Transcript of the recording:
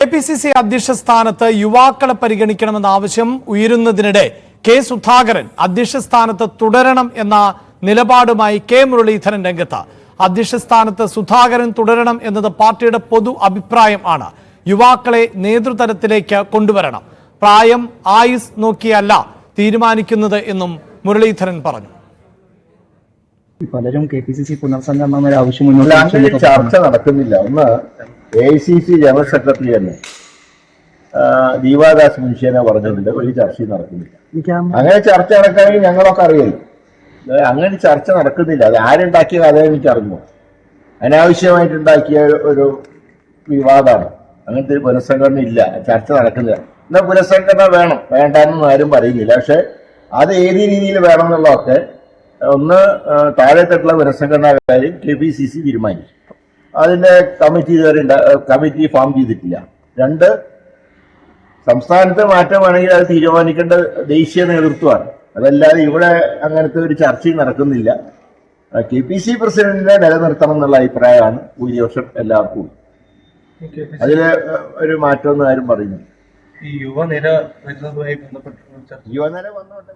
KPCC അധ്യക്ഷ സ്ഥാനത്ത് യുവാക്കളെ പരിഗണിക്കണമെന്ന ആവശ്യം ഉയരുന്നതിനിടെ കെ സുധാകരൻ അധ്യക്ഷ സ്ഥാനത്ത് തുടരണം എന്ന നിലപാടുമായി കെ മുരളീധരൻ രംഗത്ത്. അധ്യക്ഷ സ്ഥാനത്ത് സുധാകരൻ തുടരണം എന്നത് പാർട്ടിയുടെ പൊതു അഭിപ്രായം ആണ്. യുവാക്കളെ നേതൃതലത്തിലേക്ക് കൊണ്ടുവരണം. പ്രായം ആയുസ് നോക്കിയല്ല തീരുമാനിക്കുന്നത് എന്നും മുരളീധരൻ പറഞ്ഞു. പലരും KPCC പുനർസംഘടന ആവശ്യം ചർച്ച നടക്കുന്നില്ല. ഒന്ന് AICC ജനറൽ സെക്രട്ടറി തന്നെ ദീപാദാസ് മുൻഷിയനെ പറഞ്ഞിട്ടുണ്ട്, ഒരു ചർച്ചയും നടക്കുന്നില്ല. അങ്ങനെ ചർച്ച നടക്കുകയാണെങ്കിൽ ഞങ്ങളൊക്കെ അറിയില്ല. അങ്ങനെ ചർച്ച നടക്കുന്നില്ല. അത് ആരുണ്ടാക്കിയത് അതേ എനിക്കറിഞ്ഞു. അനാവശ്യമായിട്ടുണ്ടാക്കിയ ഒരു വിവാദമാണ്. അങ്ങനത്തെ ഒരു പുനഃസംഘടന ഇല്ല, ചർച്ച നടക്കുന്നില്ല. എന്നാൽ പുനഃസംഘടന വേണം വേണ്ടെന്നൊന്നും ആരും പറയുന്നില്ല. പക്ഷെ അത് ഏത് രീതിയിൽ വേണം എന്നുള്ളതൊക്കെ ഒന്ന് താഴെത്തട്ടുള്ള പുനഃസംഘടനക്കാരും KPCC തീരുമാനിച്ചു. അതിന്റെ കമ്മിറ്റി ഇതുവരെ കമ്മിറ്റി ഫോം ചെയ്തിട്ടില്ല. രണ്ട്, സംസ്ഥാനത്ത് മാറ്റമാണെങ്കിൽ അത് തീരുമാനിക്കേണ്ട ദേശീയ നേതൃത്വമാണ്. അതല്ലാതെ ഇവിടെ അങ്ങനത്തെ ഒരു ചർച്ചയും നടക്കുന്നില്ല. KPCC പ്രസിഡന്റിനെ നിലനിർത്തണം എന്നുള്ള അഭിപ്രായമാണ് ഭൂരിപക്ഷം എല്ലാവർക്കും. അതില് ഒരു മാറ്റമൊന്നും ആരും പറയുന്നില്ല. ഈ യുവനിര വരുന്നതുമായി ബന്ധപ്പെട്ട് യുവനിര വന്നോട്ടെ.